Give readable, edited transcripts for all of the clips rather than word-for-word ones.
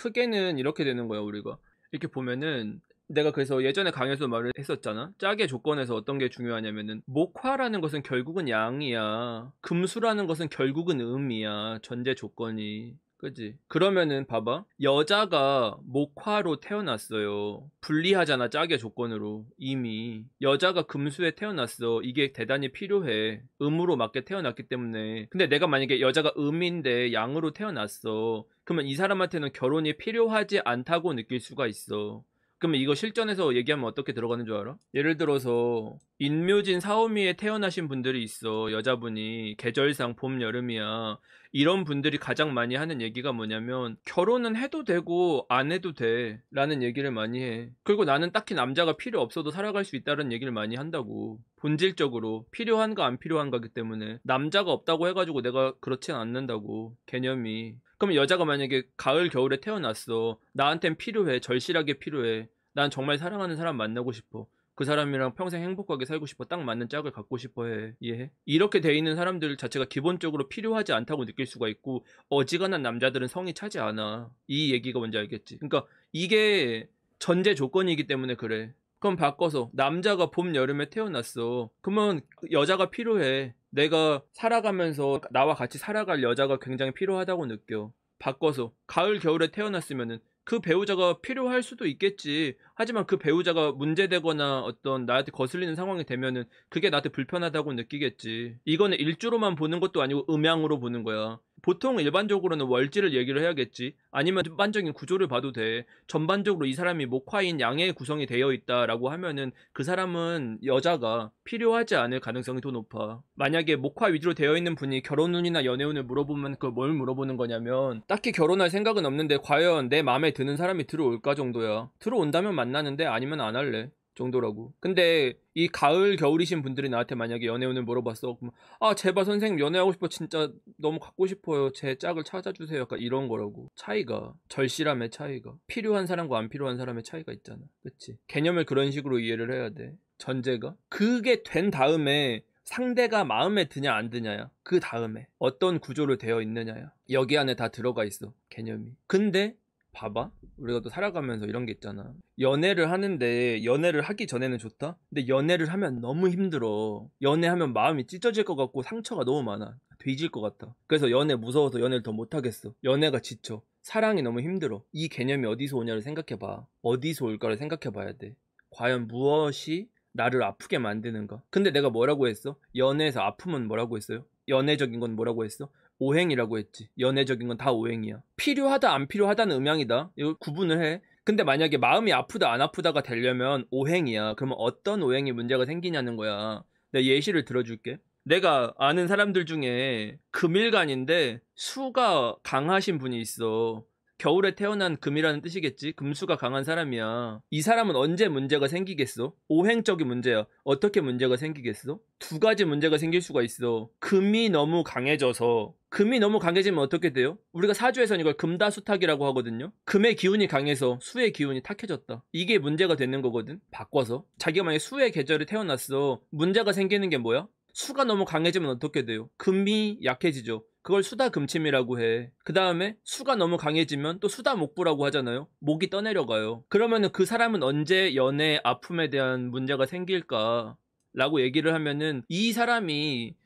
크게는 이렇게 되는 거야, 우리가. 이렇게 보면은 내가 그래서 예전에 강의에서 말을 했었잖아. 짝의 조건에서 어떤 게 중요하냐면은 목화라는 것은 결국은 양이야. 금수라는 것은 결국은 음이야. 전제 조건이. 그지? 그러면은 봐봐. 여자가 목화로 태어났어요. 불리하잖아, 짝의 조건으로. 이미. 여자가 금수에 태어났어. 이게 대단히 필요해. 음으로 맞게 태어났기 때문에. 근데 내가 만약에 여자가 음인데 양으로 태어났어. 그러면 이 사람한테는 결혼이 필요하지 않다고 느낄 수가 있어. 그러면 이거 실전에서 얘기하면 어떻게 들어가는 줄 알아? 예를 들어서 인묘진 사오미에 태어나신 분들이 있어. 여자분이 계절상 봄, 여름이야. 이런 분들이 가장 많이 하는 얘기가 뭐냐면 결혼은 해도 되고 안 해도 돼 라는 얘기를 많이 해. 그리고 나는 딱히 남자가 필요 없어도 살아갈 수 있다는 얘기를 많이 한다고. 본질적으로 필요한가 안 필요한가기 때문에 남자가 없다고 해가지고 내가 그렇진 않는다고. 개념이. 그럼 여자가 만약에 가을 겨울에 태어났어. 나한텐 필요해. 절실하게 필요해. 난 정말 사랑하는 사람 만나고 싶어. 그 사람이랑 평생 행복하게 살고 싶어. 딱 맞는 짝을 갖고 싶어 해. 이해해? 이렇게 돼 있는 사람들 자체가 기본적으로 필요하지 않다고 느낄 수가 있고 어지간한 남자들은 성이 차지 않아. 이 얘기가 뭔지 알겠지? 그러니까 이게 전제 조건이기 때문에 그래. 그럼 바꿔서 남자가 봄, 여름에 태어났어. 그러면 여자가 필요해. 내가 살아가면서 나와 같이 살아갈 여자가 굉장히 필요하다고 느껴. 바꿔서 가을, 겨울에 태어났으면은 그 배우자가 필요할 수도 있겠지. 하지만 그 배우자가 문제되거나 어떤 나한테 거슬리는 상황이 되면은 그게 나한테 불편하다고 느끼겠지. 이거는 일주로만 보는 것도 아니고 음양으로 보는 거야. 보통 일반적으로는 월지를 얘기를 해야겠지. 아니면 전반적인 구조를 봐도 돼. 전반적으로 이 사람이 목화인 양의 구성이 되어 있다라고 하면은 그 사람은 여자가 필요하지 않을 가능성이 더 높아. 만약에 목화 위주로 되어 있는 분이 결혼운이나 연애운을 물어보면 그걸 뭘 물어보는 거냐면 딱히 결혼할 생각은 없는데 과연 내 마음에 드는 사람이 들어올까 정도야. 들어온다면 만나는데 아니면 안 할래 정도라고. 근데 이 가을 겨울이신 분들이 나한테 만약에 연애운을 물어봤어. 그럼 아 제발 선생님 연애하고 싶어. 진짜 너무 갖고 싶어요. 제 짝을 찾아주세요. 약간 이런 거라고. 차이가 절실함의 차이가 필요한 사람과 안 필요한 사람의 차이가 있잖아. 그치? 개념을 그런 식으로 이해를 해야 돼. 전제가 그게 된 다음에 상대가 마음에 드냐 안 드냐야. 그 다음에 어떤 구조로 되어 있느냐야. 여기 안에 다 들어가 있어. 개념이. 근데 봐봐. 우리가 또 살아가면서 이런 게 있잖아. 연애를 하는데 연애를 하기 전에는 좋다? 근데 연애를 하면 너무 힘들어. 연애하면 마음이 찢어질 것 같고 상처가 너무 많아. 뒤질 것 같아. 그래서 연애 무서워서 연애를 더 못하겠어. 연애가 지쳐. 사랑이 너무 힘들어. 이 개념이 어디서 오냐를 생각해봐. 어디서 올까를 생각해봐야 돼. 과연 무엇이 나를 아프게 만드는가? 근데 내가 뭐라고 했어? 연애에서 아픔은 뭐라고 했어요? 연애적인 건 뭐라고 했어? 오행이라고 했지. 연애적인 건 다 오행이야. 필요하다 안 필요하다는 음양이다. 이거 구분을 해. 근데 만약에 마음이 아프다 안 아프다가 되려면 오행이야. 그러면 어떤 오행이 문제가 생기냐는 거야. 내가 예시를 들어줄게. 내가 아는 사람들 중에 금일간인데 수가 강하신 분이 있어. 겨울에 태어난 금이라는 뜻이겠지? 금수가 강한 사람이야. 이 사람은 언제 문제가 생기겠어? 오행적인 문제야. 어떻게 문제가 생기겠어? 두 가지 문제가 생길 수가 있어. 금이 너무 강해져서 금이 너무 강해지면 어떻게 돼요? 우리가 사주에서는 이걸 금다수탁이라고 하거든요. 금의 기운이 강해서 수의 기운이 탁해졌다. 이게 문제가 되는 거거든. 바꿔서 자기가 만약에 수의 계절에 태어났어. 문제가 생기는 게 뭐야? 수가 너무 강해지면 어떻게 돼요? 금이 약해지죠. 그걸 수다금침이라고 해. 그 다음에 수가 너무 강해지면 또 수다목부라고 하잖아요. 목이 떠내려가요. 그러면은 그 사람은 언제 연애 아픔에 대한 문제가 생길까? 라고 얘기를 하면은 이 사람이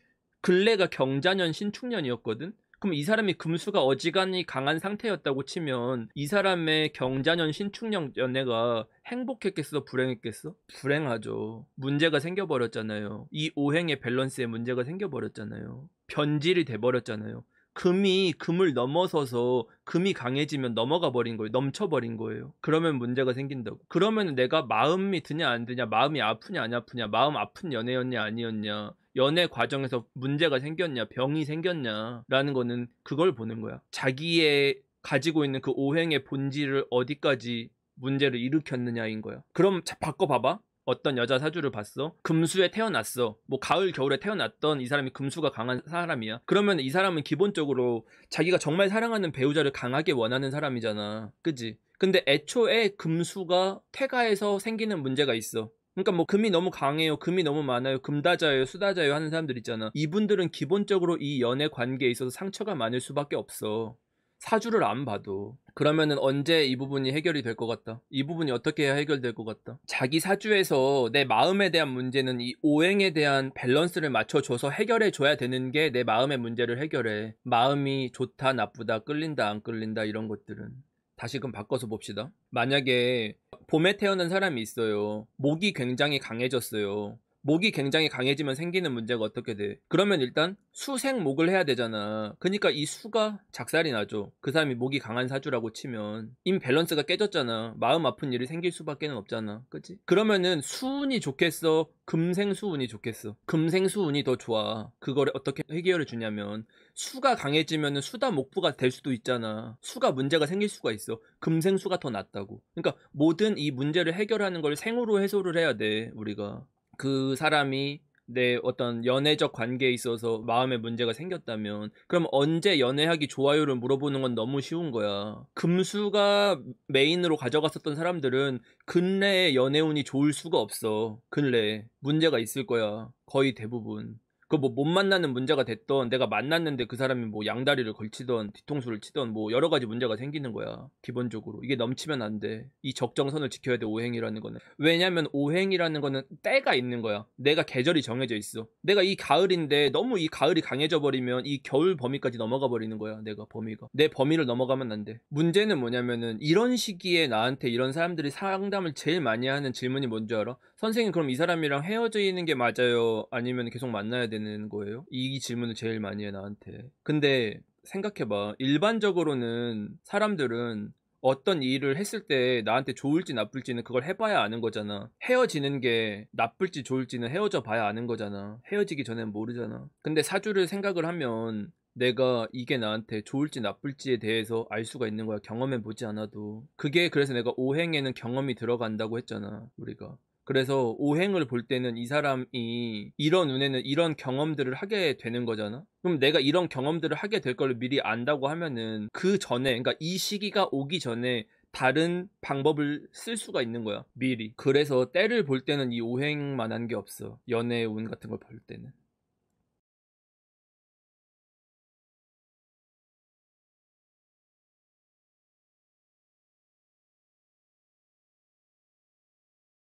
근래가 경자년 신축년이었거든? 그럼 이 사람이 금수가 어지간히 강한 상태였다고 치면 이 사람의 경자년 신축년 연애가 행복했겠어? 불행했겠어? 불행하죠. 문제가 생겨버렸잖아요. 이 오행의 밸런스에 문제가 생겨버렸잖아요. 변질이 돼버렸잖아요. 금을 넘어서서 금이 강해지면 넘어가 버린 거예요. 넘쳐버린 거예요. 그러면 문제가 생긴다고. 그러면 내가 마음이 드냐 안 드냐, 마음이 아프냐 안 아프냐, 마음 아픈 연애였냐 아니었냐, 연애 과정에서 문제가 생겼냐, 병이 생겼냐 라는 거는 그걸 보는 거야. 자기의 가지고 있는 그 오행의 본질을 어디까지 문제를 일으켰느냐인 거야. 그럼 바꿔봐봐. 어떤 여자 사주를 봤어? 금수에 태어났어. 뭐 가을 겨울에 태어났던 이 사람이 금수가 강한 사람이야. 그러면 이 사람은 기본적으로 자기가 정말 사랑하는 배우자를 강하게 원하는 사람이잖아. 그지? 근데 애초에 금수가 태가에서 생기는 문제가 있어. 그러니까 뭐 금이 너무 강해요, 금이 너무 많아요, 금다자예요, 수다자예요 하는 사람들 있잖아. 이분들은 기본적으로 이 연애 관계에 있어서 상처가 많을 수밖에 없어. 사주를 안 봐도. 그러면은 언제 이 부분이 해결이 될 것 같다? 이 부분이 어떻게 해야 해결될 것 같다? 자기 사주에서 내 마음에 대한 문제는 이 오행에 대한 밸런스를 맞춰줘서 해결해줘야 되는 게 내 마음의 문제를 해결해. 마음이 좋다, 나쁘다, 끌린다, 안 끌린다 이런 것들은. 다시금 바꿔서 봅시다. 만약에 봄에 태어난 사람이 있어요. 목이 굉장히 강해졌어요. 목이 굉장히 강해지면 생기는 문제가 어떻게 돼? 그러면 일단 수생목을 해야 되잖아. 그러니까 이 수가 작살이 나죠. 그 사람이 목이 강한 사주라고 치면 이미 밸런스가 깨졌잖아. 마음 아픈 일이 생길 수밖에 없잖아. 그치? 그러면은 수운이 좋겠어? 금생수운이 좋겠어? 금생수운이 더 좋아. 그거를 어떻게 해결해 주냐면 수가 강해지면은 수다목부가 될 수도 있잖아. 수가 문제가 생길 수가 있어. 금생수가 더 낫다고. 그러니까 모든 이 문제를 해결하는 걸 생으로 해소를 해야 돼, 우리가. 그 사람이 내 어떤 연애적 관계에 있어서 마음의 문제가 생겼다면 그럼 언제 연애하기 좋아요를 물어보는 건 너무 쉬운 거야. 금수가 메인으로 가져갔었던 사람들은 근래에 연애운이 좋을 수가 없어. 근래에 문제가 있을 거야. 거의 대부분. 그 뭐 못 만나는 문제가 됐던, 내가 만났는데 그 사람이 뭐 양다리를 걸치던 뒤통수를 치던 뭐 여러 가지 문제가 생기는 거야. 기본적으로 이게 넘치면 안 돼. 이 적정선을 지켜야 돼, 오행이라는 거는. 왜냐면 오행이라는 거는 때가 있는 거야. 내가 계절이 정해져 있어. 내가 이 가을인데 너무 이 가을이 강해져 버리면 이 겨울 범위까지 넘어가 버리는 거야. 내가 범위가 내 범위를 넘어가면 안 돼. 문제는 뭐냐면은 이런 시기에 나한테 이런 사람들이 상담을 제일 많이 하는 질문이 뭔지 알아? 선생님, 그럼 이 사람이랑 헤어지는 게 맞아요? 아니면 계속 만나야 되는 거예요? 이 질문을 제일 많이 해, 나한테. 근데 생각해봐. 일반적으로는 사람들은 어떤 일을 했을 때 나한테 좋을지 나쁠지는 그걸 해봐야 아는 거잖아. 헤어지는 게 나쁠지 좋을지는 헤어져 봐야 아는 거잖아. 헤어지기 전엔 모르잖아. 근데 사주를 생각을 하면 내가 이게 나한테 좋을지 나쁠지에 대해서 알 수가 있는 거야. 경험해 보지 않아도. 그게 그래서 내가 오행에는 경험이 들어간다고 했잖아, 우리가. 그래서 오행을 볼 때는 이 사람이 이런 운에는 이런 경험들을 하게 되는 거잖아. 그럼 내가 이런 경험들을 하게 될 걸 미리 안다고 하면은 그 전에, 그러니까 이 시기가 오기 전에 다른 방법을 쓸 수가 있는 거야, 미리. 그래서 때를 볼 때는 이 오행만 한 게 없어. 연애 운 같은 걸 볼 때는.